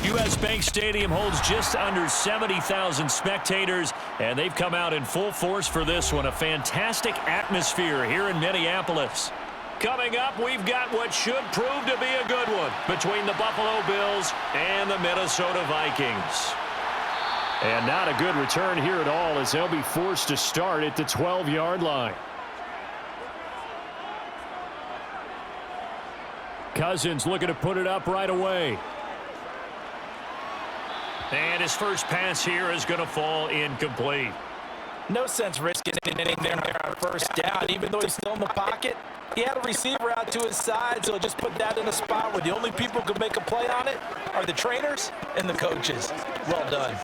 U.S. Bank Stadium holds just under 70,000 spectators, and they've come out in full force for this one. A fantastic atmosphere here in Minneapolis. Coming up, we've got what should prove to be a good one between the Buffalo Bills and the Minnesota Vikings. And not a good return here at all, as they'll be forced to start at the 12-yard line. Cousins looking to put it up right away. And his first pass here is going to fall incomplete. No sense risking anything there on first down. Even though he's still in the pocket, he had a receiver out to his side, so he'll just put that in a spot where the only people who can make a play on it are the trainers and the coaches. Well done.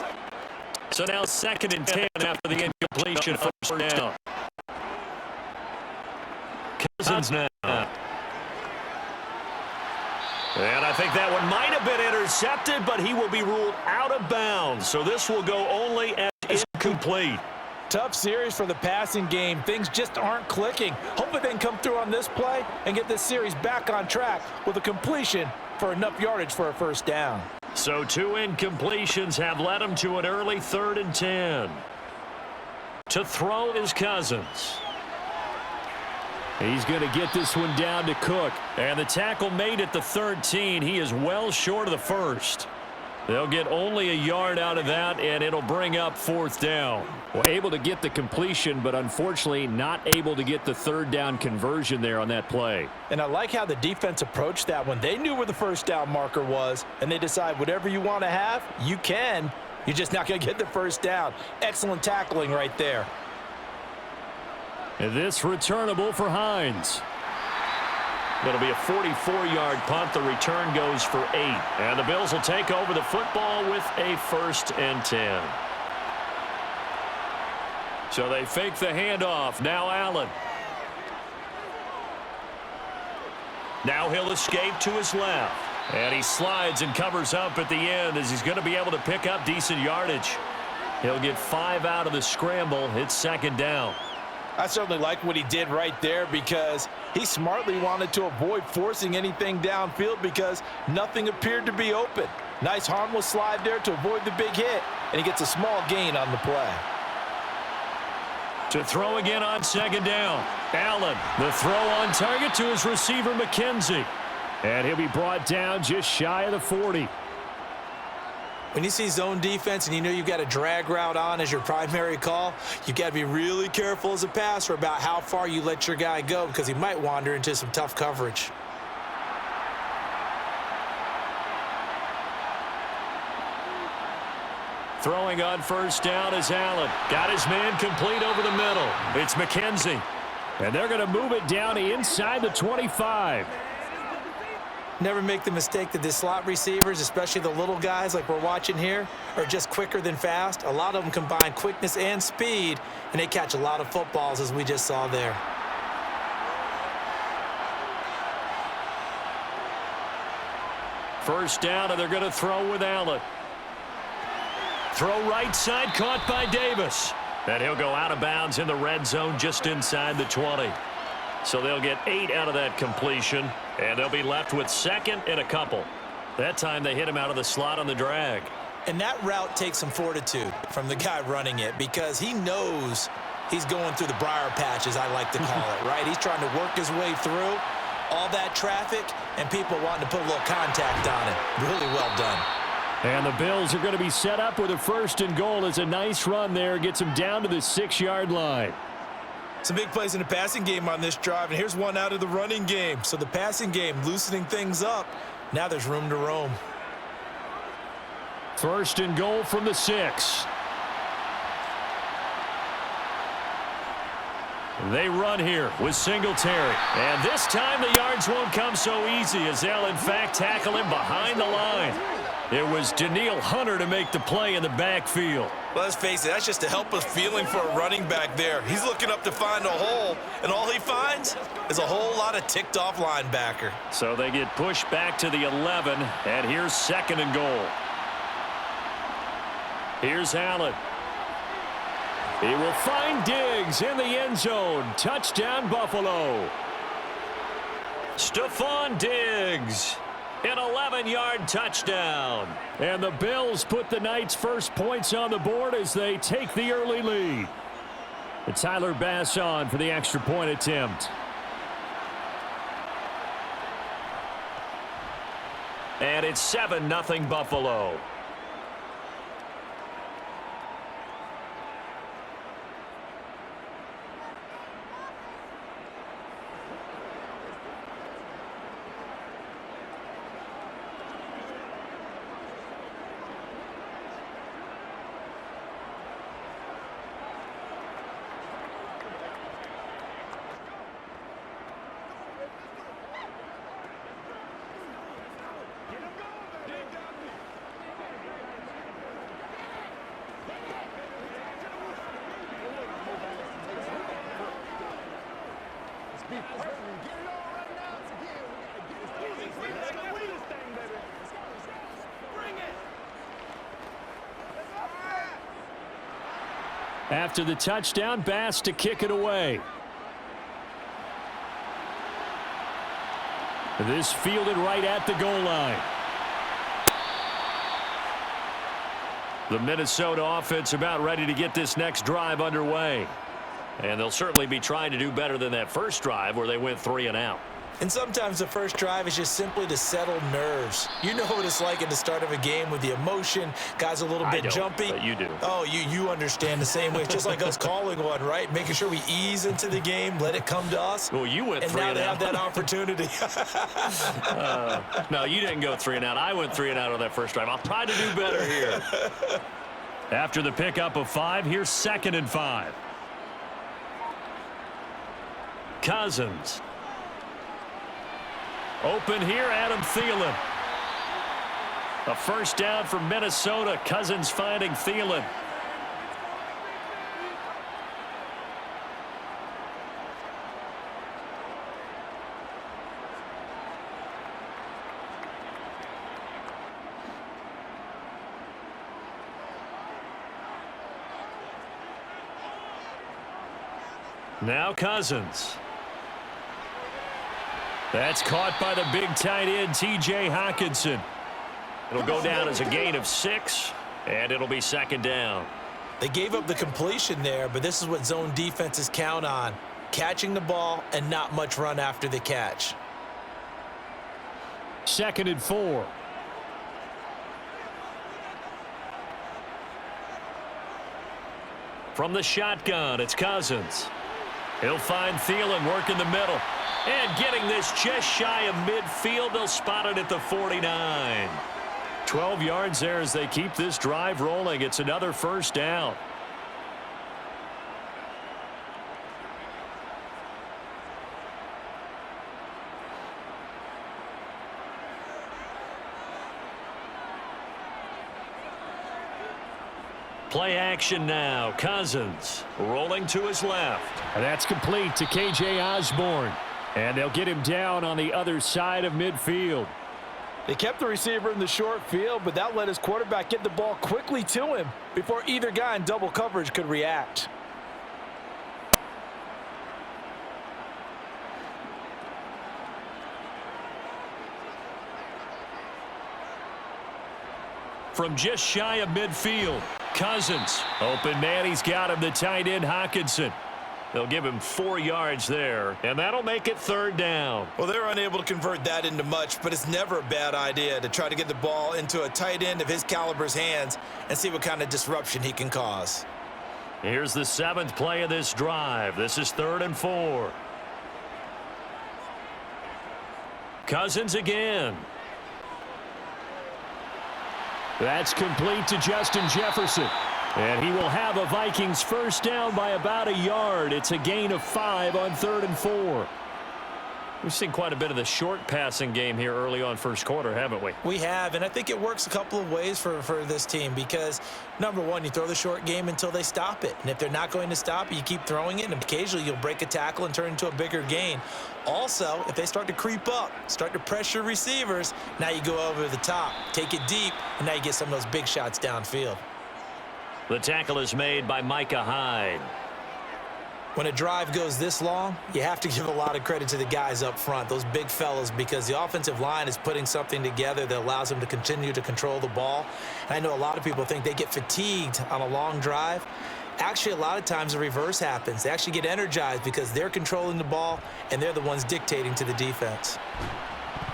So now 2nd and 10 after the incompletion, first down. Cousins now. And I think that one might have been intercepted, but he will be ruled out of bounds. So this will go only as incomplete. Tough series for the passing game. Things just aren't clicking. Hopefully they can come through on this play and get this series back on track with a completion for enough yardage for a first down. So 2 incompletions have led him to an early 3rd and 10. To throw is Cousins. He's going to get this one down to Cook. And the tackle made at the 13. He is well short of the first. They'll get only a yard out of that, and it'll bring up 4th down. Well, able to get the completion, but unfortunately not able to get the 3rd down conversion there on that play. And I like how the defense approached that one. They knew where the first down marker was, and they decide whatever you want to have, you can. You're just not going to get the first down. Excellent tackling right there. And this returnable for Hines. It'll be a 44-yard punt. The return goes for 8. And the Bills will take over the football with a 1st and 10. So they fake the handoff. Now Allen. Now he'll escape to his left. And he slides and covers up at the end as he's going to be able to pick up decent yardage. He'll get 5 out of the scramble. It's 2nd down. I certainly like what he did right there because he smartly wanted to avoid forcing anything downfield because nothing appeared to be open. Nice harmless slide there to avoid the big hit, and he gets a small gain on the play. To throw again on 2nd down. Allen, the throw on target to his receiver, McKenzie. And he'll be brought down just shy of the 40. When you see zone defense and you know you've got a drag route on as your primary call, you've got to be really careful as a passer about how far you let your guy go because he might wander into some tough coverage. Throwing on 1st down is Allen. Got his man complete over the middle. It's McKenzie. And they're going to move it down inside the 25. Never make the mistake that the slot receivers, especially the little guys like we're watching here, are just quicker than fast. A lot of them combine quickness and speed, and they catch a lot of footballs, as we just saw there. First down, and they're going to throw with Allen. Throw right side, caught by Davis. And he'll go out of bounds in the red zone just inside the 20. So they'll get 8 out of that completion, and they'll be left with 2nd and a couple. That time they hit him out of the slot on the drag. And that route takes some fortitude from the guy running it because he knows he's going through the briar patch, as I like to call it, right? He's trying to work his way through all that traffic and people wanting to put a little contact on it. Really well done. And the Bills are going to be set up with a 1st and goal. As a nice run there gets him down to the 6-yard line. Some big plays in the passing game on this drive, and here's one out of the running game. So the passing game loosening things up. Now there's room to roam. 1st and goal from the 6. They run here with Singletary. And this time the yards won't come so easy as they'll, in fact, tackle him behind the line. It was Danielle Hunter to make the play in the backfield. Well, let's face it, that's just a helpless feeling for a running back there. He's looking up to find a hole, and all he finds is a whole lot of ticked-off linebacker. So they get pushed back to the 11, and here's 2nd and goal. Here's Allen. He will find Diggs in the end zone. Touchdown, Buffalo. Stephon Diggs. An 11-yard touchdown. And the Bills put the Knights' first points on the board as they take the early lead. And Tyler Bass on for the extra point attempt. And it's 7-0 Buffalo. After the touchdown, Bass to kick it away. This fielded right at the goal line. The Minnesota offense about ready to get this next drive underway. And they'll certainly be trying to do better than that first drive where they went 3 and out. And sometimes the first drive is just simply to settle nerves. You know what it's like at the start of a game with the emotion. Guys a little bit jumpy. But you do. Oh, you understand the same way. It's just like us calling one, right? Making sure we ease into the game, let it come to us. Well, you went 3 and out. And now they have that opportunity. No, you didn't go 3 and out. I went 3 and out on that first drive. I'll try to do better here. After the pickup of 5, here's 2nd and 5. Cousins. Open here, Adam Thielen. A first down for Minnesota. Cousins finding Thielen. Now Cousins. That's caught by the big tight end, T.J. Hockenson. It'll go down as a gain of 6, and it'll be 2nd down. They gave up the completion there, but this is what zone defenses count on. Catching the ball and not much run after the catch. 2nd and 4. From the shotgun, it's Cousins. He'll find Thielen working the middle. And getting this just shy of midfield, they'll spot it at the 49. 12 yards there as they keep this drive rolling. It's another first down. Play action now. Cousins rolling to his left. And that's complete to K.J. Osborne. And they'll get him down on the other side of midfield. They kept the receiver in the short field, but that let his quarterback get the ball quickly to him before either guy in double coverage could react. From just shy of midfield, Cousins. Open man, he's got him, the tight end Hockenson. They'll give him 4 yards there, and that'll make it 3rd down. Well, they're unable to convert that into much, but it's never a bad idea to try to get the ball into a tight end of his caliber's hands and see what kind of disruption he can cause. Here's the 7th play of this drive. This is 3rd and 4. Cousins again. That's complete to Justin Jefferson. And he will have a Vikings first down by about a yard. It's a gain of 5 on 3rd and 4. We've seen quite a bit of the short passing game here early on first quarter, haven't we? We have, and I think it works a couple of ways for this team because, number one, you throw the short game until they stop it. And if they're not going to stop it, you keep throwing it, and occasionally you'll break a tackle and turn into a bigger gain. Also, if they start to creep up, start to pressure receivers, now you go over the top, take it deep, and now you get some of those big shots downfield. The tackle is made by Micah Hyde. When a drive goes this long, you have to give a lot of credit to the guys up front, those big fellas, because the offensive line is putting something together that allows them to continue to control the ball. And I know a lot of people think they get fatigued on a long drive. Actually, a lot of times the reverse happens. They actually get energized because they're controlling the ball, and they're the ones dictating to the defense.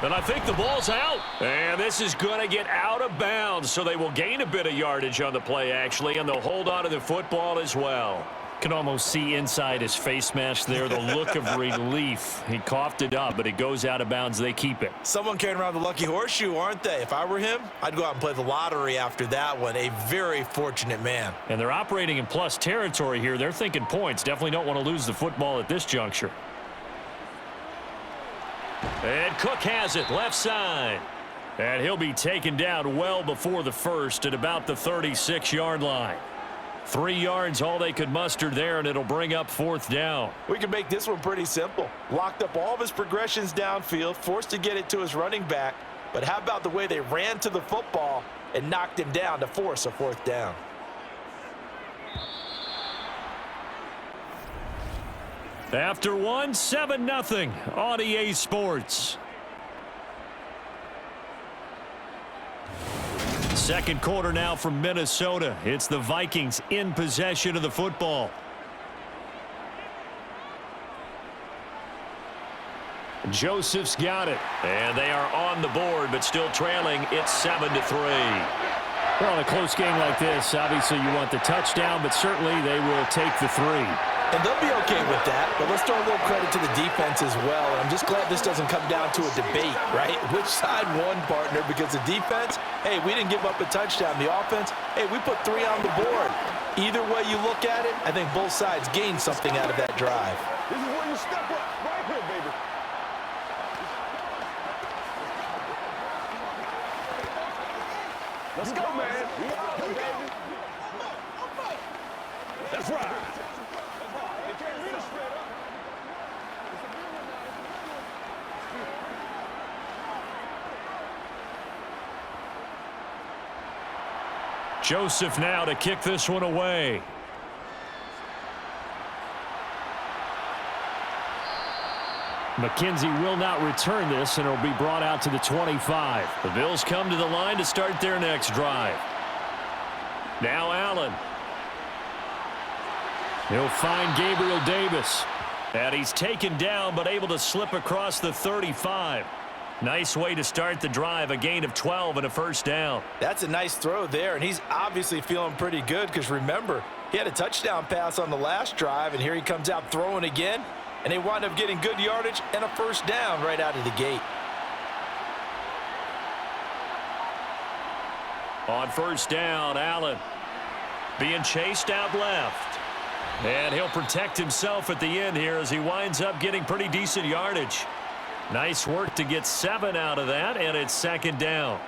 And I think the ball's out. And this is going to get out of bounds, so they will gain a bit of yardage on the play, actually, and they'll hold on to the football as well. Can almost see inside his face mask there the look of relief. He coughed it up, but it goes out of bounds. They keep it. Someone carrying around the lucky horseshoe, aren't they? If I were him, I'd go out and play the lottery after that one. A very fortunate man. And they're operating in plus territory here. They're thinking points. Definitely don't want to lose the football at this juncture. And Cook has it left side. And he'll be taken down well before the first at about the 36-yard line. 3 yards all they could muster there, and it'll bring up 4th down. We can make this one pretty simple. Locked up all of his progressions downfield, forced to get it to his running back. But how about the way they ran to the football and knocked him down to force a 4th down? After 7-0 on EA Sports. Second quarter now from Minnesota. It's the Vikings in possession of the football. Joseph's got it. And they are on the board, but still trailing. It's 7-3. Well, in a close game like this, obviously you want the touchdown, but certainly they will take the 3. And they'll be okay with that, but let's throw a little credit to the defense as well. I'm just glad this doesn't come down to a debate, right? Which side won, partner? Because the defense, hey, we didn't give up a touchdown. The offense, hey, we put 3 on the board. Either way you look at it, I think both sides gained something out of that drive. This is where you step up, right here, baby. Let's go, man. Here we go. That's right. Joseph now to kick this one away. McKenzie will not return this, and it'll be brought out to the 25. The Bills come to the line to start their next drive. Now Allen. He'll find Gabriel Davis. And he's taken down, but able to slip across the 35. Nice way to start the drive, a gain of 12 and a 1st down. That's a nice throw there, and he's obviously feeling pretty good because, remember, he had a touchdown pass on the last drive, and here he comes out throwing again, and they wind up getting good yardage and a 1st down right out of the gate. On 1st down, Allen being chased out left. And he'll protect himself at the end here as he winds up getting pretty decent yardage. Nice work to get 7 out of that, and it's 2nd down.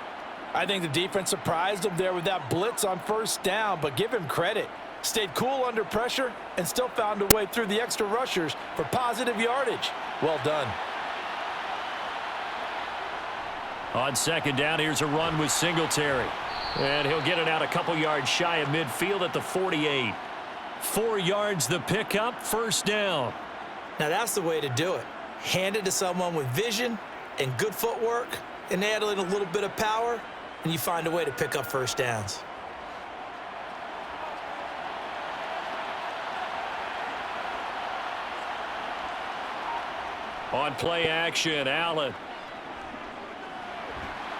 I think the defense surprised him there with that blitz on 1st down, but give him credit. Stayed cool under pressure and still found a way through the extra rushers for positive yardage. Well done. On 2nd down, here's a run with Singletary. And he'll get it out a couple yards shy of midfield at the 48. 4 yards the pickup, 1st down. Now that's the way to do it. Hand it to someone with vision and good footwork, and add in a little bit of power, and you find a way to pick up 1st downs. On play action, Allen.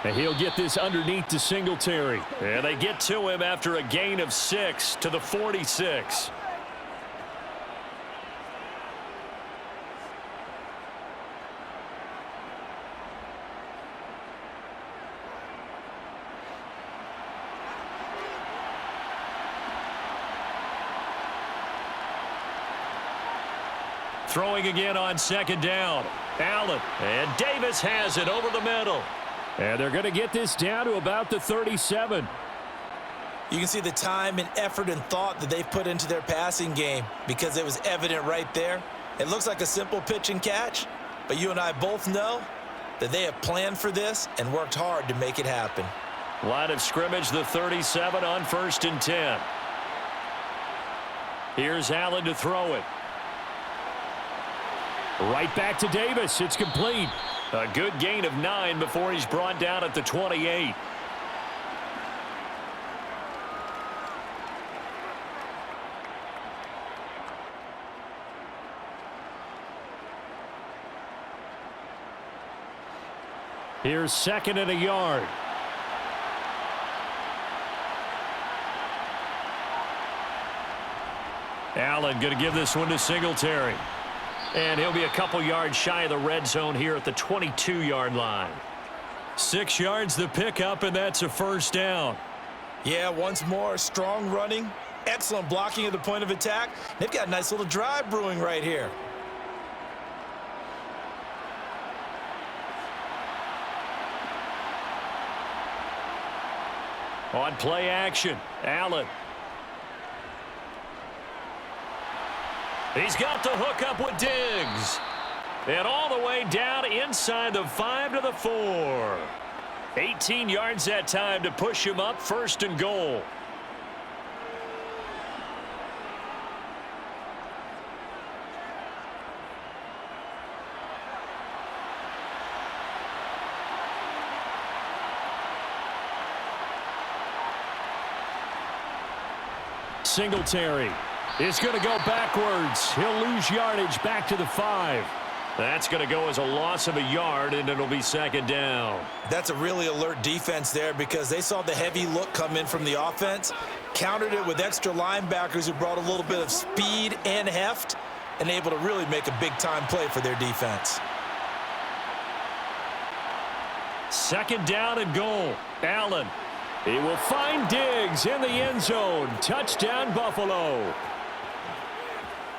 And he'll get this underneath to Singletary. And they get to him after a gain of 6 to the 46. Throwing again on 2nd down. Allen. And Davis has it over the middle. And they're going to get this down to about the 37. You can see the time and effort and thought that they've put into their passing game because it was evident right there. It looks like a simple pitch and catch, but you and I both know that they have planned for this and worked hard to make it happen. Line of scrimmage, the 37 on 1st and 10. Here's Allen to throw it. Right back to Davis. It's complete. A good gain of 9 before he's brought down at the 28. Here's 2nd and a yard. Allen going to give this one to Singletary. And he'll be a couple yards shy of the red zone here at the 22-yard line. 6 yards the pickup, and that's a first down. Yeah, once more, strong running, excellent blocking at the point of attack. They've got a nice little drive brewing right here. On play action, Allen. He's got the hook up with Diggs. And all the way down inside the 5 to the 4. 18 yards that time to push him up, 1st and goal. Singletary is going to go backwards. He'll lose yardage back to the 5. That's going to go as a loss of a yard, and it'll be 2nd down. That's a really alert defense there because they saw the heavy look come in from the offense, countered it with extra linebackers who brought a little bit of speed and heft, and able to really make a big-time play for their defense. 2nd down and goal. Allen. He will find Diggs in the end zone. Touchdown, Buffalo.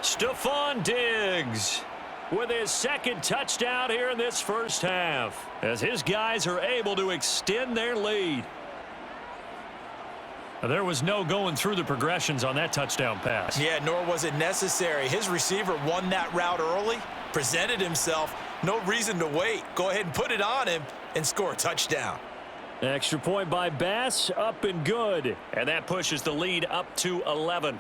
Stephon Diggs with his 2nd touchdown here in this first half, as his guys are able to extend their lead. There was no going through the progressions on that touchdown pass. Yeah, nor was it necessary. His receiver won that route early, presented himself. No reason to wait. Go ahead and put it on him and score a touchdown. Extra point by Bass, up and good. And that pushes the lead up to 11.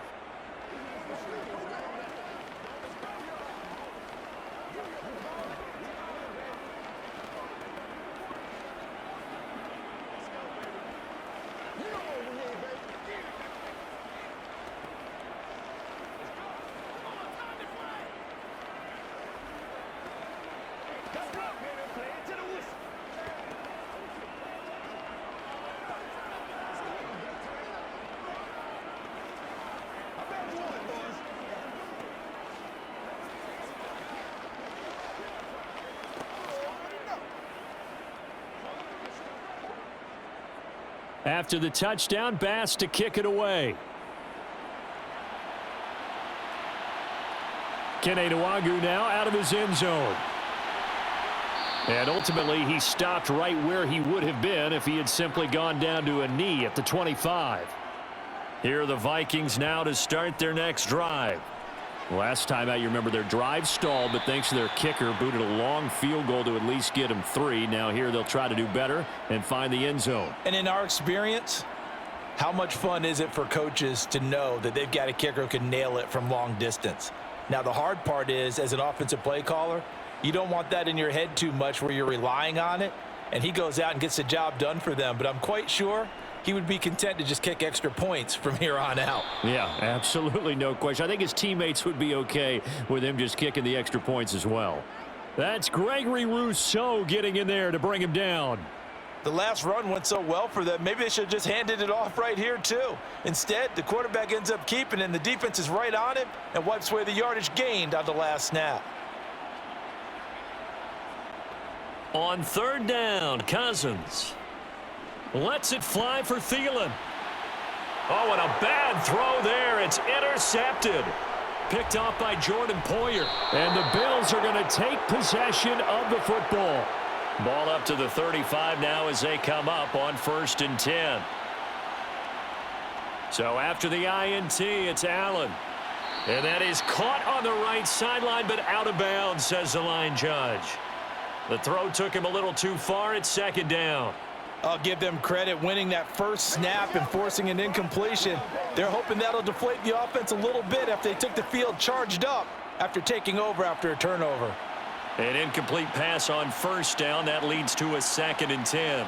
After the touchdown, Bass to kick it away. Kene Nwangwu now out of his end zone. And ultimately, he stopped right where he would have been if he had simply gone down to a knee at the 25. Here are the Vikings now to start their next drive. Last time out, you remember their drive stalled, but thanks to their kicker, booted a long field goal to at least get them 3. Now here they'll try to do better and find the end zone. And in our experience, how much fun is it for coaches to know that they've got a kicker who can nail it from long distance? Now, the hard part is, as an offensive play caller, you don't want that in your head too much where you're relying on it, and he goes out and gets the job done for them. But I'm quite sure he would be content to just kick extra points from here on out. Yeah, absolutely no question. I think his teammates would be okay with him just kicking the extra points as well. That's Gregory Rousseau getting in there to bring him down. The last run went so well for them, maybe they should have just handed it off right here too. Instead, the quarterback ends up keeping it, and the defense is right on him and wipes away the yardage gained on the last snap. On 3rd down, Cousins lets it fly for Thielen. Oh, and a bad throw there. It's intercepted. Picked off by Jordan Poyer. And the Bills are going to take possession of the football. Ball up to the 35 now as they come up on 1st and 10. So after the INT, it's Allen. And that is caught on the right sideline, but out of bounds, says the line judge. The throw took him a little too far. It's 2nd down. I'll give them credit winning that first snap and forcing an incompletion. They're hoping that'll deflate the offense a little bit after they took the field charged up after taking over after a turnover. An incomplete pass on first down. That leads to a 2nd and 10.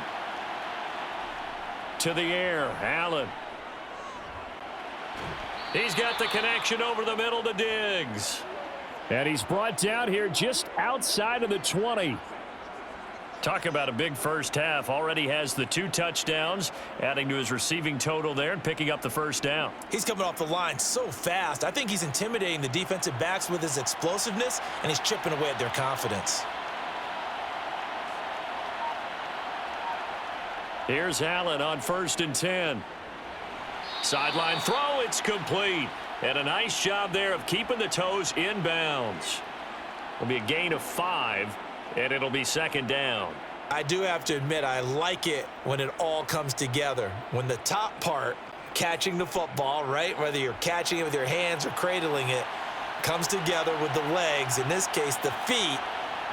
To the air, Allen. He's got the connection over the middle to Diggs. And he's brought down here just outside of the 20. Talk about a big first half. Already has the 2 touchdowns, adding to his receiving total there and picking up the first down. He's coming off the line so fast. I think he's intimidating the defensive backs with his explosiveness, and he's chipping away at their confidence. Here's Allen on 1st and 10. Sideline throw, it's complete. And a nice job there of keeping the toes inbounds. It'll be a gain of 5, and it'll be 2nd down. I do have to admit, I like it when it all comes together. When the top part, catching the football, right, whether you're catching it with your hands or cradling it, comes together with the legs, in this case the feet,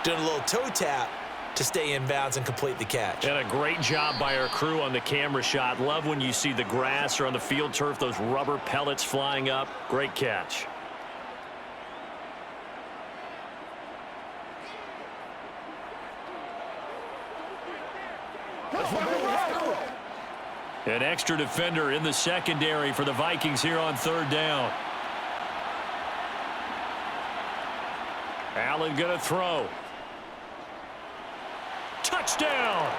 doing a little toe tap to stay in bounds and complete the catch. And a great job by our crew on the camera shot. Love when you see the grass or on the field turf, those rubber pellets flying up. Great catch. An extra defender in the secondary for the Vikings here on 3rd down. Allen going to throw. Touchdown!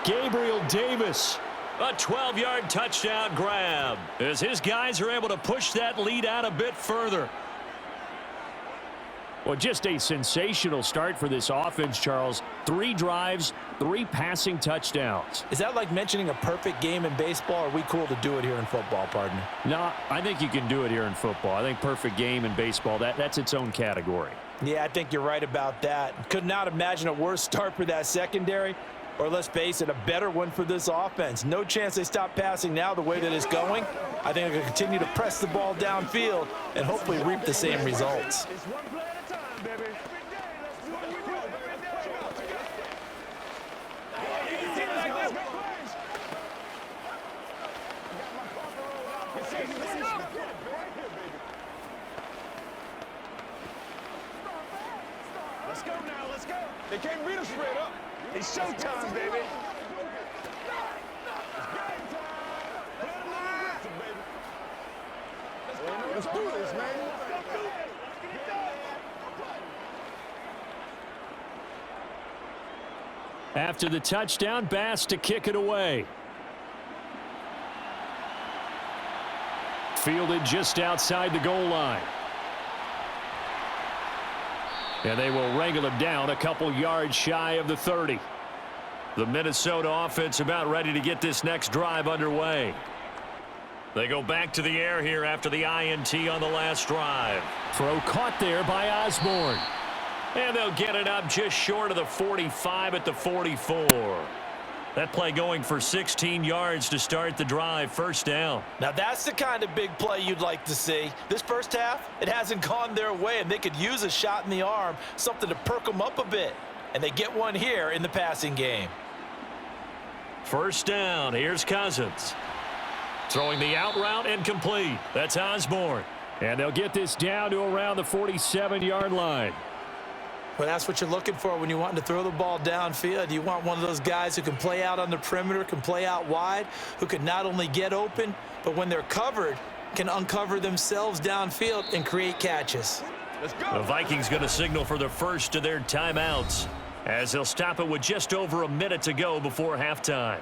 Gabriel Davis. A 12-yard touchdown grab as his guys are able to push that lead out a bit further. Well, just a sensational start for this offense, Charles. 3 drives, 3 passing touchdowns. Is that like mentioning a perfect game in baseball? Or are we cool to do it here in football, partner? No, I think you can do it here in football. I think perfect game in baseball, that's its own category. Yeah, I think you're right about that. Could not imagine a worse start for that secondary, or let's face it, a better one for this offense. No chance they stop passing now the way that it's going. I think they're going to continue to press the ball downfield and hopefully reap the same results. It's one play at a time, baby. Every day, let's do what we do. Let's go now, let's go. They can't beat us straight up. It's showtime, baby. Let's do this, man. After the touchdown, Bass to kick it away. Fielded just outside the goal line. And they will wrangle him down a couple yards shy of the 30. The Minnesota offense about ready to get this next drive underway. They go back to the air here after the INT on the last drive. Throw caught there by Osborne. And they'll get it up just short of the 45 at the 44. That play going for 16 yards to start the drive, 1st down. Now that's the kind of big play you'd like to see. This first half, it hasn't gone their way, and they could use a shot in the arm, something to perk them up a bit. And they get one here in the passing game. 1st down, here's Cousins. Throwing the out route incomplete. That's Osborne. And they'll get this down to around the 47-yard line. Well, that's what you're looking for when you want to throw the ball downfield. You want one of those guys who can play out on the perimeter, can play out wide, who can not only get open, but when they're covered, can uncover themselves downfield and create catches. Let's go. The Vikings going to signal for the first of their timeouts as they'll stop it with just over a minute to go before halftime.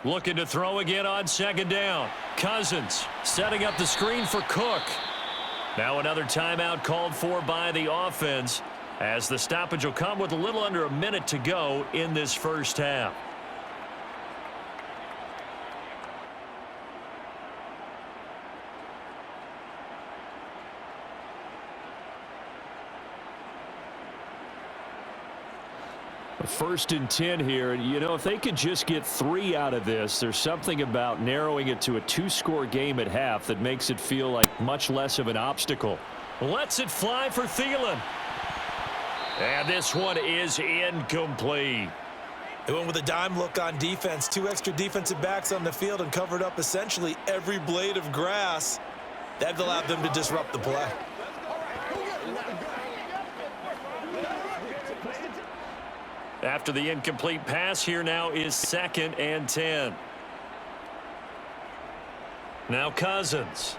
Looking to throw again on 2nd down. Cousins setting up the screen for Cook. Now another timeout called for by the offense as the stoppage will come with a little under a minute to go in this first half. First and 10 here. You know, if they could just get 3 out of this, there's something about narrowing it to a 2-score game at half that makes it feel like much less of an obstacle. Lets it fly for Thielen. And this one is incomplete. They went with a dime look on defense. 2 extra defensive backs on the field and covered up essentially every blade of grass. That allowed them to disrupt the play. After the incomplete pass, here now is 2nd and 10. Now Cousins.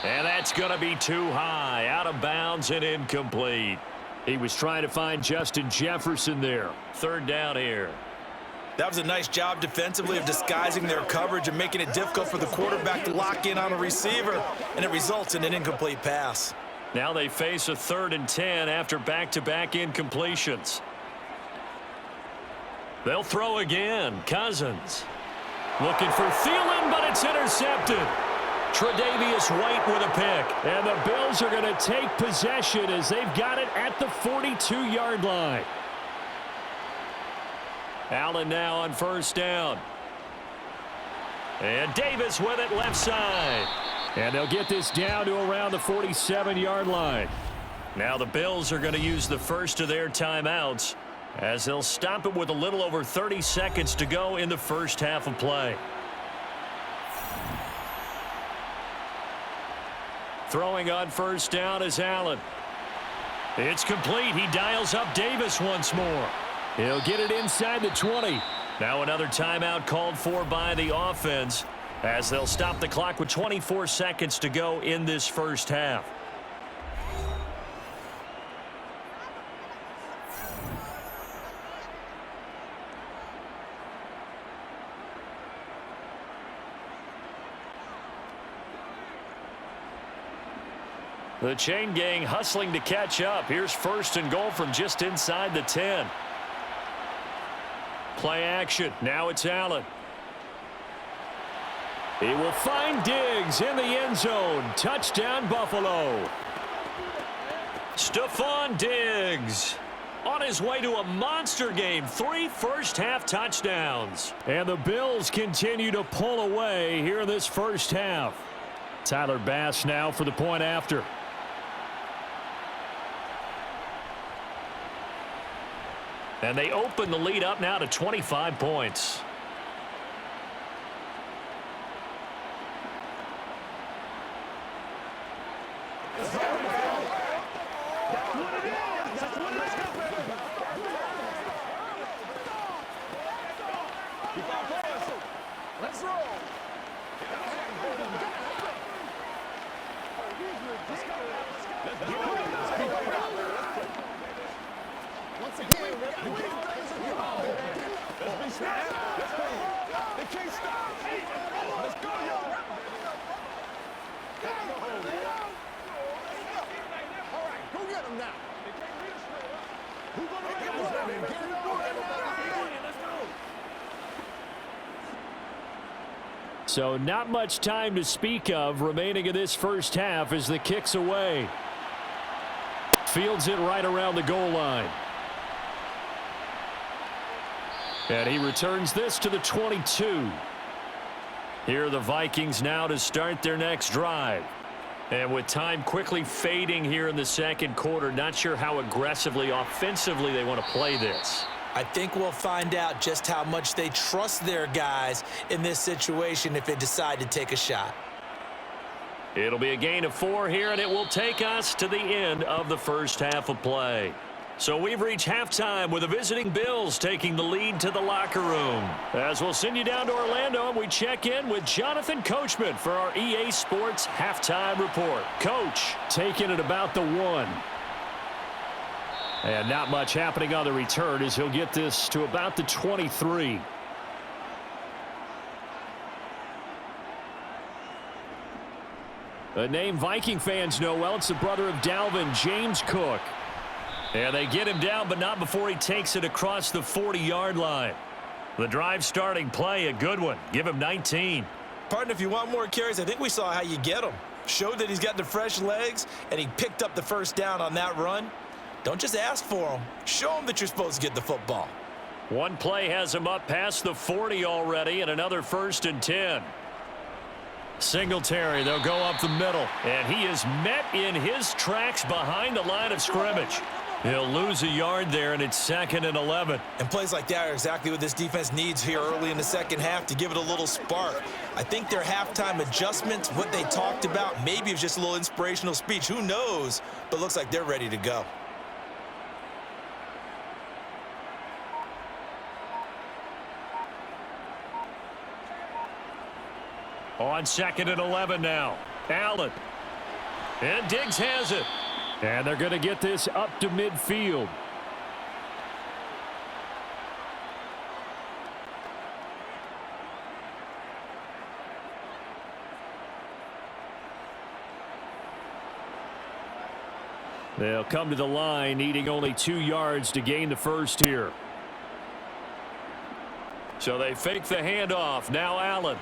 And that's going to be too high. Out of bounds and incomplete. He was trying to find Justin Jefferson there. 3rd down here. That was a nice job defensively of disguising their coverage and making it difficult for the quarterback to lock in on a receiver, and it results in an incomplete pass. Now they face a 3rd and 10 after back-to-back incompletions. They'll throw again. Cousins. Looking for Thielen, but it's intercepted. Tre'Davious White with a pick. And the Bills are going to take possession as they've got it at the 42-yard line. Allen now on 1st down. And Davis with it left side. And they'll get this down to around the 47-yard line. Now the Bills are going to use the first of their timeouts as they'll stop it with a little over 30 seconds to go in the first half of play. Throwing on 1st down is Allen. It's complete. He dials up Davis once more. He'll get it inside the 20. Now another timeout called for by the offense as they'll stop the clock with 24 seconds to go in this first half. The chain gang hustling to catch up. Here's 1st and goal from just inside the 10. Play action. Now it's Allen. He will find Diggs in the end zone. Touchdown, Buffalo. Stephon Diggs on his way to a monster game. 3 first-half touchdowns. And the Bills continue to pull away here in this first half. Tyler Bass now for the point after. And they open the lead up now to 25 points. Let's roll. Once again, let's be smart. They can't stop. Let's go, y'all. All right, go get them now. Who's going to make it work? Get it on. Let's go. So not much time to speak of remaining in this first half as the kick's away. Fields it right around the goal line. And he returns this to the 22. Here are the Vikings now to start their next drive. And with time quickly fading here in the second quarter, not sure how aggressively, offensively they want to play this. I think we'll find out just how much they trust their guys in this situation if they decide to take a shot. It'll be a gain of 4 here, and it will take us to the end of the first half of play. So we've reached halftime with the visiting Bills taking the lead to the locker room. As we'll send you down to Orlando, and we check in with Jonathan Coachman for our EA Sports Halftime Report. Coach, taking it about the 1. And not much happening on the return as he'll get this to about the 23. A name Viking fans know well. It's the brother of Dalvin, James Cook. And they get him down, but not before he takes it across the 40-yard line. The drive starting play, a good one. Give him 19. Partner, if you want more carries, I think we saw how you get them. showed that he's got the fresh legs, and he picked up the first down on that run. Don't just ask for him. Show him that you're supposed to get the football. One play has him up past the 40 already, and another 1st and 10. Singletary, they'll go up the middle, and he is met in his tracks behind the line of scrimmage. He'll lose a yard there, and it's 2nd and 11. And plays like that are exactly what this defense needs here early in the second half to give it a little spark. I think their halftime adjustments, what they talked about, maybe it was just a little inspirational speech. Who knows? But looks like they're ready to go. On 2nd and 11 now. Allen. And Diggs has it. And they're going to get this up to midfield. They'll come to the line, needing only 2 yards to gain the first here. So they fake the handoff. Now Allen.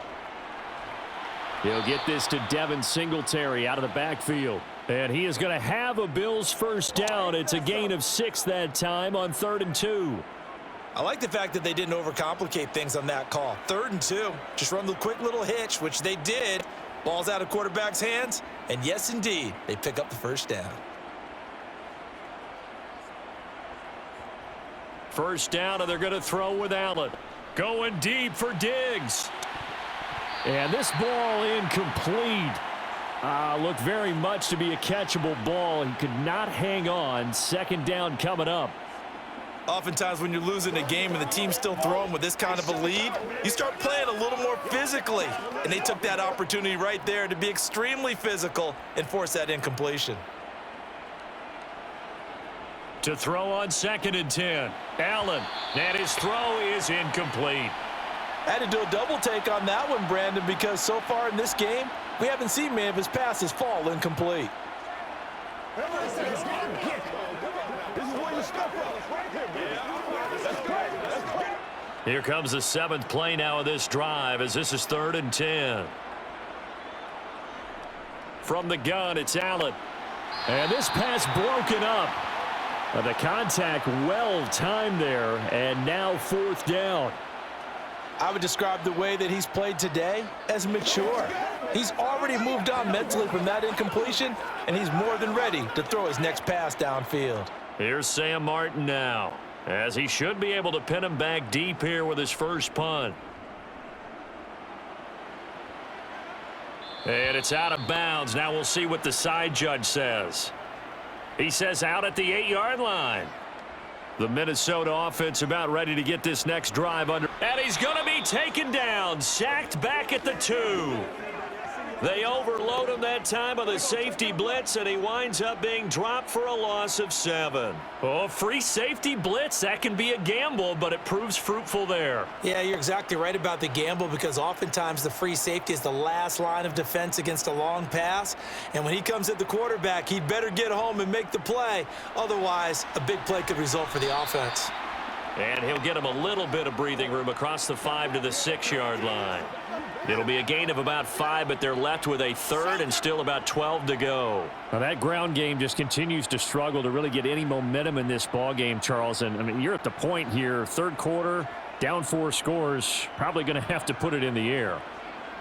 He'll get this to Devin Singletary out of the backfield. And he is going to have a Bills first down. It's a gain of 6 that time on 3rd and 2. I like the fact that they didn't overcomplicate things on that call. 3rd and 2. Just run the quick little hitch, which they did. Ball's out of quarterback's hands. And yes, indeed, they pick up the first down. First down, and they're going to throw with Allen. Going deep for Diggs. And this ball incomplete. Looked very much to be a catchable ball. He could not hang on. 2nd down coming up. Oftentimes when you're losing a game and the team's still throwing with this kind of a lead, you start playing a little more physically. And they took that opportunity right there to be extremely physical and force that incompletion. To throw on 2nd and 10. Allen. And his throw is incomplete. I had to do a double take on that one, Brandon, because so far in this game, we haven't seen many of his passes fall incomplete. Everybody say it's not a kick. This is where you step up. Right here, baby. That's great. That's great. Here comes the 7th play now of this drive as this is 3rd and 10. From the gun, it's Allen. And this pass broken up. The contact well timed there, and now 4th down. I would describe the way that he's played today as mature. He's already moved on mentally from that incompletion, and he's more than ready to throw his next pass downfield. Here's Sam Martin now, as he should be able to pin him back deep here with his first punt. And it's out of bounds. Now we'll see what the side judge says. He says out at the 8-yard line. The Minnesota offense about ready to get this next drive under. And he's going to be taken down, sacked back at the 2. They overload him that time with a safety blitz, and he winds up being dropped for a loss of 7. Oh, free safety blitz, that can be a gamble, but it proves fruitful there. Yeah, you're exactly right about the gamble because oftentimes the free safety is the last line of defense against a long pass. And when he comes at the quarterback, he'd better get home and make the play. Otherwise, a big play could result for the offense. And he'll get him a little bit of breathing room across the 5 to the 6-yard line. It'll be a gain of about 5, but they're left with a 3rd and still about 12 to go. Now that ground game just continues to struggle to really get any momentum in this ball game, Charles. And I mean, you're at the point here, 3rd quarter, down 4 scores, probably going to have to put it in the air.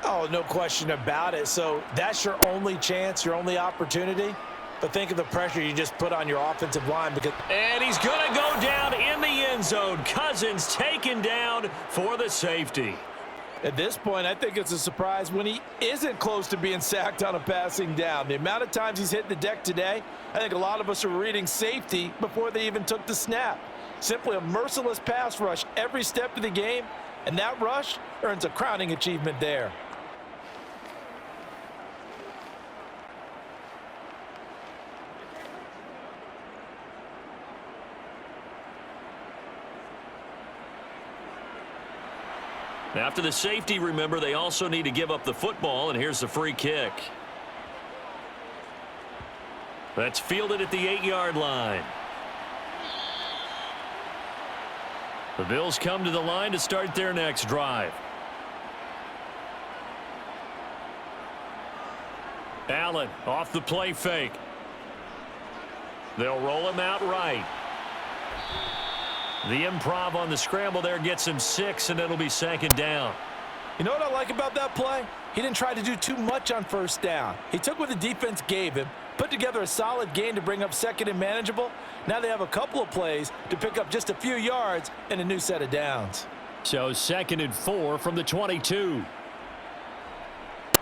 Oh, no question about it. So that's your only chance, your only opportunity. But think of the pressure you just put on your offensive line. And he's going to go down in the end zone. Cousins taken down for the safety. At this point, I think it's a surprise when he isn't close to being sacked on a passing down. The amount of times he's hit the deck today, I think a lot of us are reading safety before they even took the snap. Simply a merciless pass rush every step of the game, and that rush earns a crowning achievement there. After the safety, remember, they also need to give up the football, and here's the free kick. That's fielded at the 8-yard line. The Bills come to the line to start their next drive. Allen off the play fake. They'll roll him out right. The improv on the scramble there gets him 6, and it'll be second down. You know what I like about that play? He didn't try to do too much on first down. He took what the defense gave him, put together a solid gain to bring up second and manageable. Now they have a couple of plays to pick up just a few yards and a new set of downs. So 2nd and 4 from the 22.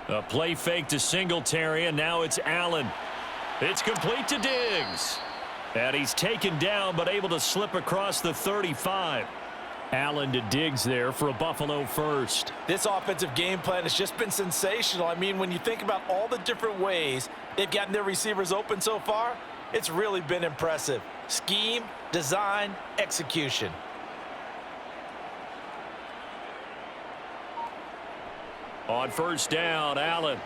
A play fake to Singletary, and now it's Allen. It's complete to Diggs. And he's taken down, but able to slip across the 35. Allen to Diggs there for a Buffalo first. This offensive game plan has just been sensational. I mean, when you think about all the different ways they've gotten their receivers open so far, it's really been impressive. Scheme, design, execution. On first down, Allen.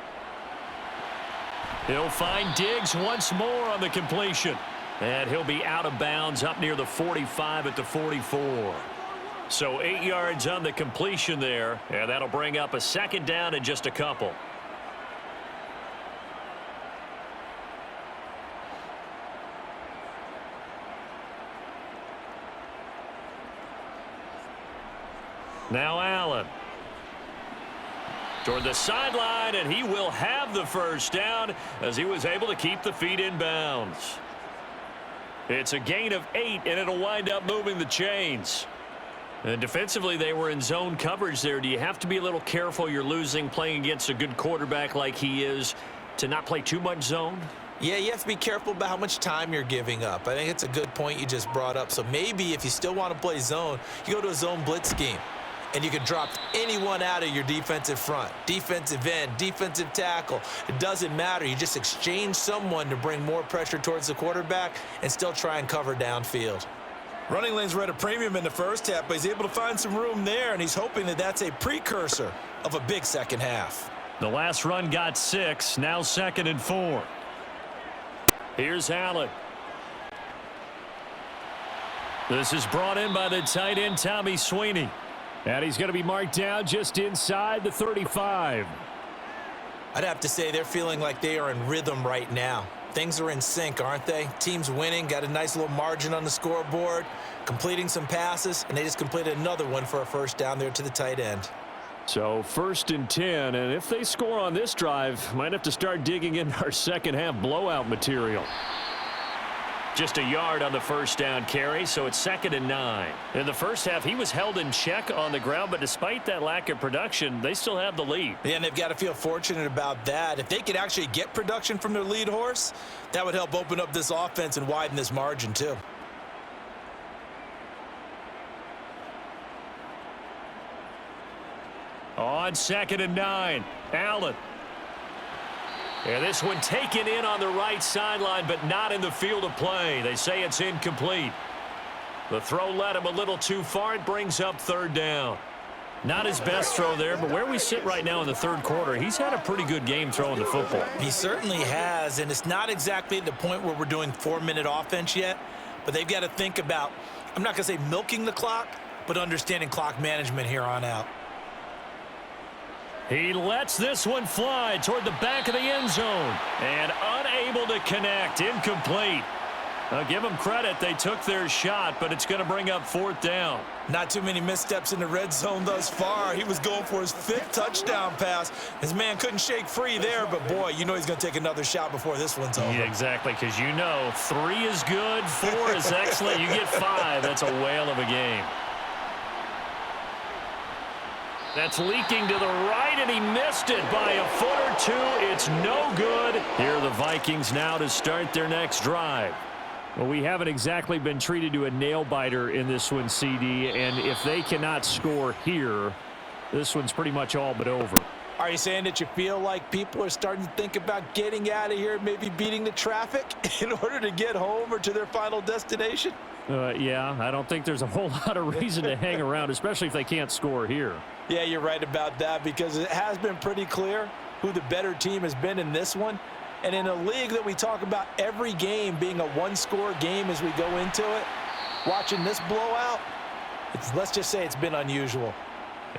He'll find Diggs once more on the completion. And he'll be out of bounds up near the 45 at the 44. So 8 yards on the completion there, and that'll bring up a second down in just a couple. Now Allen. Toward the sideline, and he will have the first down as he was able to keep the feet in bounds. It's a gain of 8, and it'll wind up moving the chains. And defensively, they were in zone coverage there. Do you have to be a little careful you're losing playing against a good quarterback like he is to not play too much zone? Yeah, you have to be careful about how much time you're giving up. I think it's a good point you just brought up. So maybe if you still want to play zone, you go to a zone blitz scheme. And you can drop anyone out of your defensive front, defensive end, defensive tackle. It doesn't matter. You just exchange someone to bring more pressure towards the quarterback and still try and cover downfield. Running lanes were at a premium in the first half, but he's able to find some room there, and he's hoping that that's a precursor of a big second half. The last run got 6, now 2nd and 4. Here's Allen. This is brought in by the tight end, Tommy Sweeney. And he's going to be marked down just inside the 35. I'd have to say they're feeling like they are in rhythm right now. Things are in sync, aren't they? Team's winning, got a nice little margin on the scoreboard, completing some passes, and they just completed another one for a first down there to the tight end. So 1st and 10, and if they score on this drive, might have to start digging in our second half blowout material. Just a yard on the first down carry, so it's 2nd and 9. In the first half, he was held in check on the ground, but despite that lack of production, they still have the lead. Yeah, and they've got to feel fortunate about that. If they could actually get production from their lead horse, that would help open up this offense and widen this margin too. On 2nd and 9, Allen. And this one taken in on the right sideline, but not in the field of play. They say it's incomplete. The throw led him a little too far. It brings up 3rd down. Not his best throw there, but where we sit right now in the 3rd quarter, he's had a pretty good game throwing the football. He certainly has, and it's not exactly at the point where we're doing 4-minute offense yet, but they've got to think about, I'm not going to say milking the clock, but understanding clock management here on out. He lets this one fly toward the back of the end zone and unable to connect. Incomplete. I'll give them credit. They took their shot, but it's going to bring up 4th down. Not too many missteps in the red zone thus far. He was going for his 5th touchdown pass. His man couldn't shake free there, but boy, you know he's going to take another shot before this one's over. Yeah, exactly, because you know 3 is good, 4 is excellent. You get 5. That's a whale of a game. That's leaking to the right, and he missed it by a foot or 2. It's no good. Here are the Vikings now to start their next drive. Well, we haven't exactly been treated to a nail-biter in this one, CD, and if they cannot score here, this one's pretty much all but over. Are you saying that you feel like people are starting to think about getting out of here, maybe beating the traffic in order to get home or to their final destination? Yeah, I don't think there's a whole lot of reason to hang around, especially if they can't score here. Yeah, you're right about that, because it has been pretty clear who the better team has been in this one. And in a league that we talk about every game being a one-score game as we go into it, watching this blowout, let's just say it's been unusual.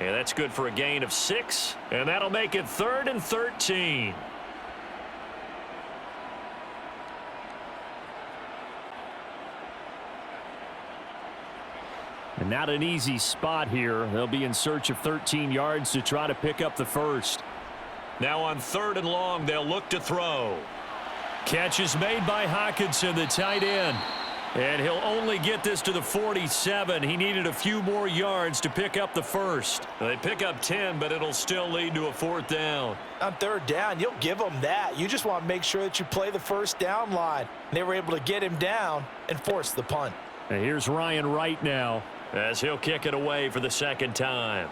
Yeah, that's good for a gain of 6, and that'll make it 3rd and 13. And not an easy spot here. They'll be in search of 13 yards to try to pick up the first. Now on 3rd and long, they'll look to throw. Catch is made by Hockenson, the tight end. And he'll only get this to the 47. He needed a few more yards to pick up the first. They pick up 10, but it'll still lead to a 4th down. On 3rd down, you'll give them that. You just want to make sure that you play the first down line. They were able to get him down and force the punt. And here's Ryan Wright now as he'll kick it away for the 2nd time.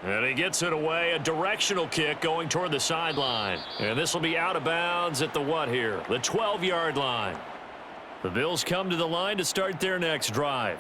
And he gets it away, a directional kick going toward the sideline. And this will be out of bounds at the what here? The 12-yard line. The Bills come to the line to start their next drive.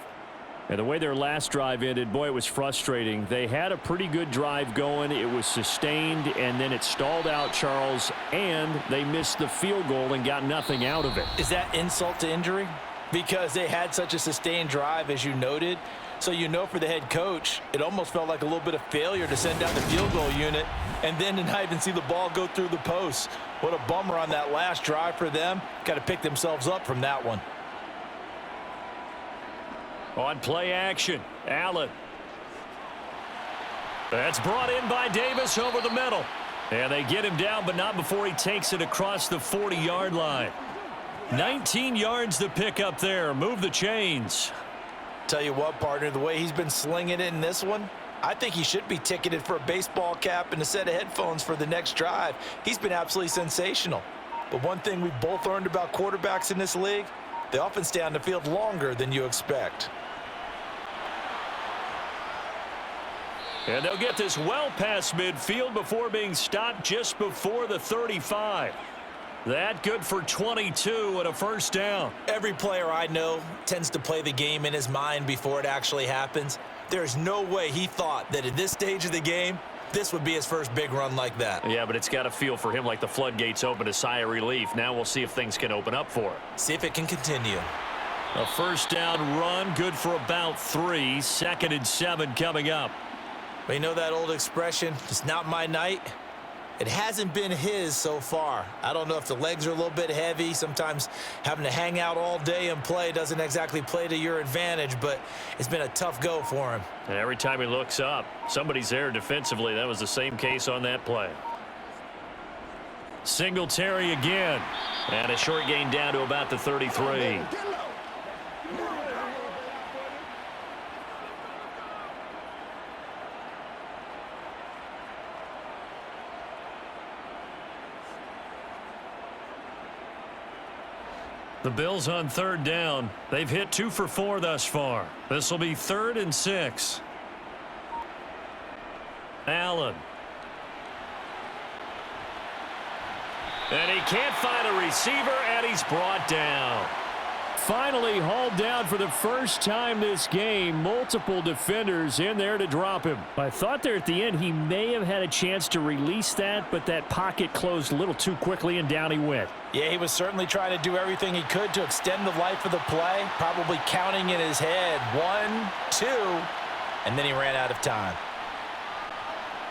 And the way their last drive ended, boy, it was frustrating. They had a pretty good drive going. It was sustained, and then it stalled out, Charles, and they missed the field goal and got nothing out of it. Is that insult to injury? Because they had such a sustained drive, as you noted. So you know for the head coach, it almost felt like a little bit of failure to send down the field goal unit and then to not even see the ball go through the posts. What a bummer on that last drive for them. Got to pick themselves up from that one. On play action, Allen. That's brought in by Davis over the middle. And they get him down, but not before he takes it across the 40-yard line. 19 yards to pick up there. Move the chains. Tell you what, partner, the way he's been slinging it in this one, I think he should be ticketed for a baseball cap and a set of headphones for the next drive. He's been absolutely sensational. But one thing we've both learned about quarterbacks in this league, they often stay on the field longer than you expect. And they'll get this well past midfield before being stopped just before the 35. That good for 22 and a 1st down. Every player I know tends to play the game in his mind before it actually happens. There's no way he thought that at this stage of the game, this would be his first big run like that. Yeah, but it's got to feel for him like the floodgates open, a sigh of relief. Now we'll see if things can open up for him. See if it can continue. A 1st down run, good for about 3. 2nd and 7 coming up. Well, you know that old expression, it's not my night? It hasn't been his so far. I don't know if the legs are a little bit heavy. Sometimes having to hang out all day and play doesn't exactly play to your advantage, but it's been a tough go for him. And every time he looks up, somebody's there defensively. That was the same case on that play. Singletary again. And a short gain down to about the 33. The Bills on 3rd down. They've hit 2 for 4 thus far. This will be 3rd and 6. Allen. And he can't find a receiver, and he's brought down. Finally hauled down for the first time this game. Multiple defenders in there to drop him. I thought there at the end he may have had a chance to release that, but that pocket closed a little too quickly, and down he went. Yeah, he was certainly trying to do everything he could to extend the life of the play, probably counting in his head 1, 2, and then he ran out of time.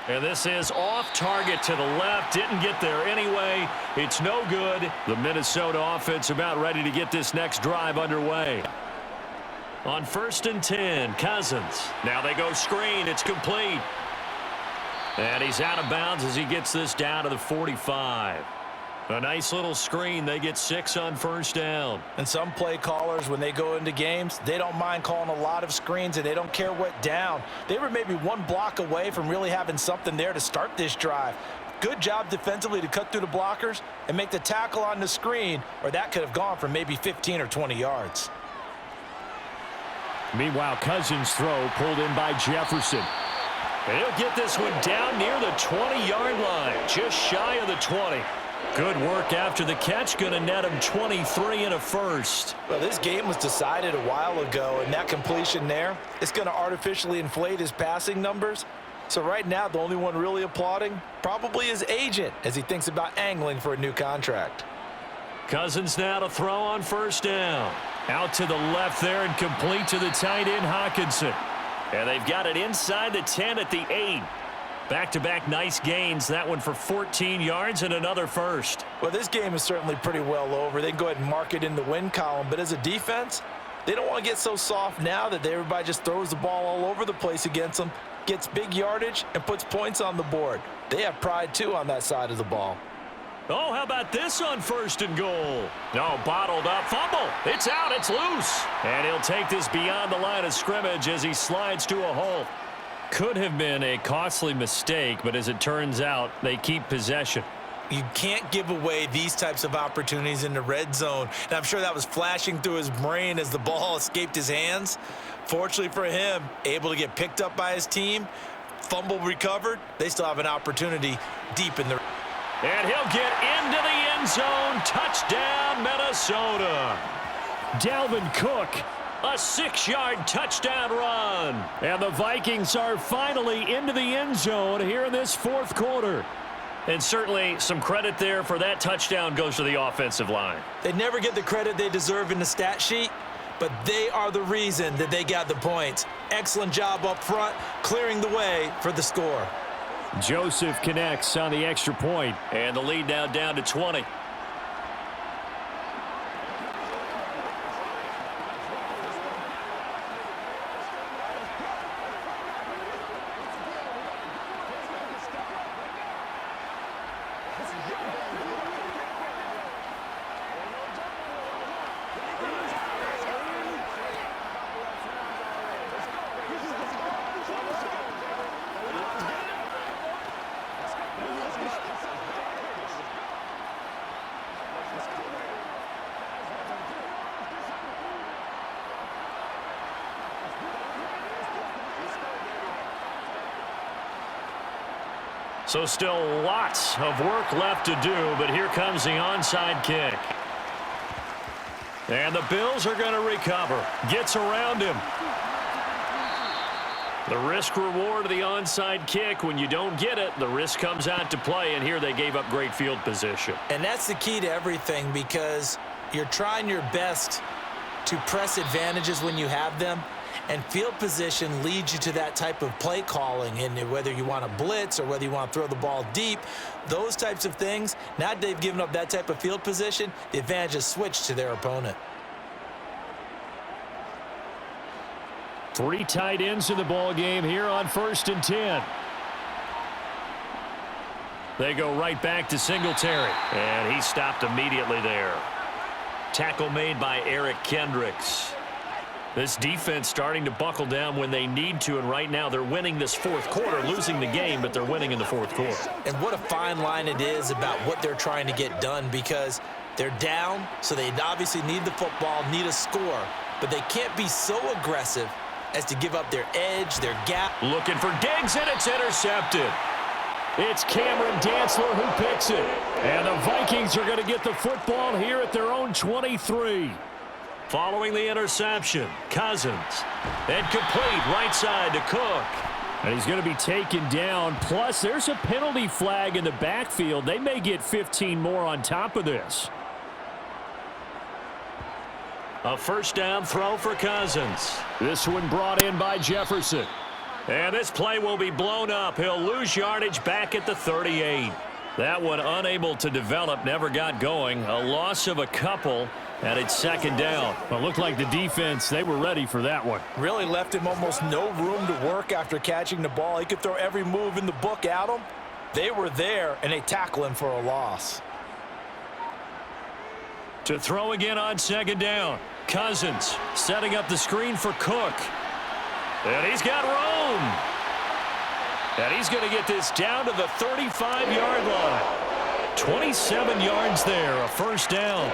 And this is off target to the left. Didn't get there anyway. It's no good. The Minnesota offense about ready to get this next drive underway. On 1st and 10, Cousins. Now they go screen. It's complete. And he's out of bounds as he gets this down to the 45. A nice little screen. They get 6 on 1st down. And some play callers, when they go into games, they don't mind calling a lot of screens, and they don't care what down. They were maybe 1 block away from really having something there to start this drive. Good job defensively to cut through the blockers and make the tackle on the screen, or that could have gone for maybe 15 or 20 yards. Meanwhile, Cousins' throw pulled in by Jefferson. And he'll get this one down near the 20-yard line, just shy of the 20. Good work after the catch. Going to net him 23 and a 1st. Well, this game was decided a while ago, and that completion there is going to artificially inflate his passing numbers. So right now, the only one really applauding probably his agent as he thinks about angling for a new contract. Cousins now to throw on 1st down. Out to the left there and complete to the tight end, Hockenson. And they've got it inside the 10 at the 8. Back-to-back nice gains. That one for 14 yards and another 1st. Well, this game is certainly pretty well over. They can go ahead and mark it in the win column. But as a defense, They don't want to get so soft now that everybody just throws the ball all over the place against them, gets big yardage, and puts points on the board. They have pride, too, on that side of the ball. Oh, how about this on 1st and goal? No, bottled up. Fumble. It's out. It's loose. And he'll take this beyond the line of scrimmage as he slides to a hole. Could have been a costly mistake, but as it turns out, they keep possession. You can't give away these types of opportunities in the red zone. And I'm sure that was flashing through his brain as the ball escaped his hands. Fortunately for him, able to get picked up by his team, fumble recovered. They still have an opportunity deep in the... And he'll get into the end zone. Touchdown, Minnesota. Dalvin Cook, a 6-yard touchdown run. And the Vikings are finally into the end zone here in this 4th quarter. And certainly some credit there for that touchdown goes to the offensive line. They never get the credit they deserve in the stat sheet, but they are the reason that they got the points. Excellent job up front, clearing the way for the score. Joseph connects on the extra point, and the lead now down to 20. So still lots of work left to do, but here comes the onside kick. And the Bills are going to recover. Gets around him. The risk reward of the onside kick, when you don't get it, the risk comes out to play, and here they gave up great field position. And that's the key to everything, because you're trying your best to press advantages when you have them. And field position leads you to that type of play calling, and whether you want to blitz or whether you want to throw the ball deep, those types of things. Now they've given up that type of field position, the advantage is switched to their opponent. 3 tight ends in the ball game here on 1st and 10. They go right back to Singletary, and he stopped immediately there. Tackle made by Eric Kendricks. This defense starting to buckle down when they need to, and right now they're winning this 4th quarter, losing the game, but they're winning in the 4th quarter. And what a fine line it is about what they're trying to get done, because they're down, so they obviously need the football, need a score, but they can't be so aggressive as to give up their edge, their gap. Looking for Diggs, and it's intercepted. It's Cameron Dantzler who picks it. And the Vikings are going to get the football here at their own 23. Following the interception, Cousins. And complete right side to Cook. And he's going to be taken down. Plus, there's a penalty flag in the backfield. They may get 15 more on top of this. A 1st down throw for Cousins. This one brought in by Jefferson. And this play will be blown up. He'll lose yardage back at the 38. That one unable to develop, never got going. A loss of a couple, and it's 2nd down. Well, it looked like the defense, they were ready for that one. Really left him almost no room to work after catching the ball. He could throw every move in the book at him. They were there, and they tackle him for a loss. To throw again on 2nd down. Cousins setting up the screen for Cook. And he's got room. And he's going to get this down to the 35-yard line. 27 yards there, a 1st down.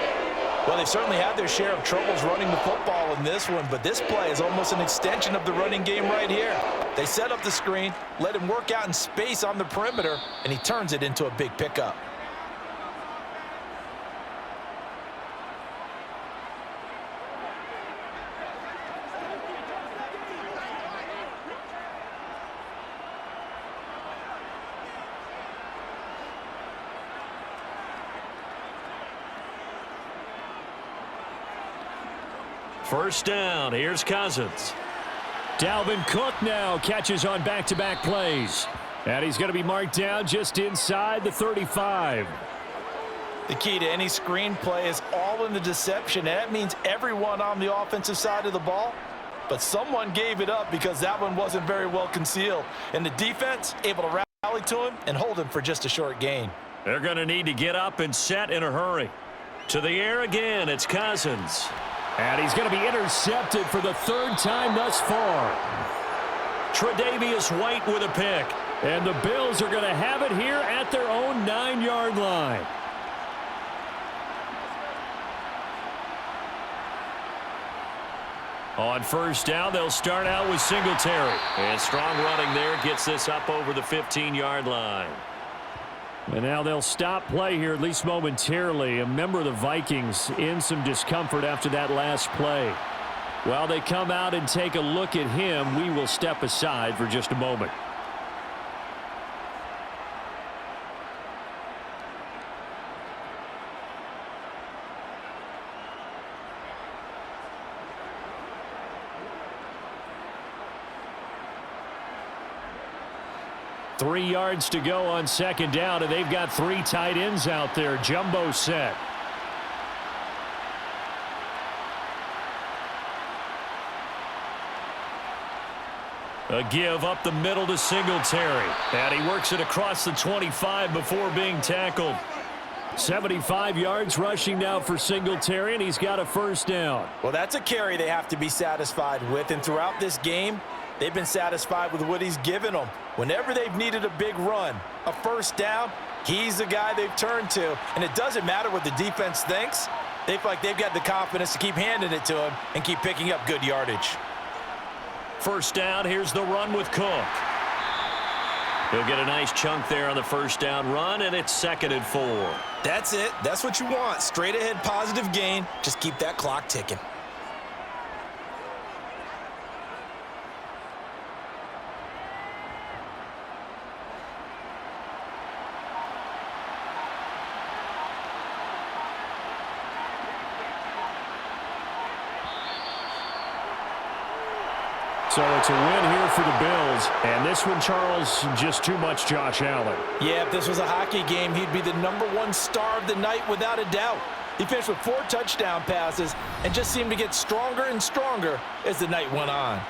Well, they've certainly had their share of troubles running the football in this one, but this play is almost an extension of the running game right here. They set up the screen, let him work out in space on the perimeter, and he turns it into a big pickup. First down, here's Cousins. Dalvin Cook now catches on back-to-back plays. And he's going to be marked down just inside the 35. The key to any screen play is calling the deception, and that means everyone on the offensive side of the ball. But someone gave it up because that one wasn't very well concealed. And the defense able to rally to him and hold him for just a short gain. They're going to need to get up and set in a hurry. To the air again, it's Cousins. And he's going to be intercepted for the third time thus far. Tre'Davious White with a pick. And the Bills are going to have it here at their own 9-yard line. On first down, they'll start out with Singletary. And strong running there gets this up over the 15-yard line. And now they'll stop play here, at least momentarily. A member of the Vikings in some discomfort after that last play. While they come out and take a look at him, we will step aside for just a moment. Three yards to go on second down, and they've got three tight ends out there. Jumbo set. A give up the middle to Singletary. And he works it across the 25 before being tackled. 75 yards rushing now for Singletary, and he's got a first down. Well, that's a carry they have to be satisfied with, and throughout this game, they've been satisfied with what he's given them. Whenever they've needed a big run, a first down, he's the guy they've turned to. And it doesn't matter what the defense thinks. They feel like they've got the confidence to keep handing it to him and keep picking up good yardage. First down, here's the run with Cook. He'll get a nice chunk there on the first down run, and it's 2nd and 4. That's it. That's what you want. Straight ahead positive gain. Just keep that clock ticking. So it's a win here for the Bills. And this one, Charles, just too much Josh Allen. Yeah, if this was a hockey game, he'd be the #1 star of the night without a doubt. He finished with 4 touchdown passes and just seemed to get stronger and stronger as the night went on.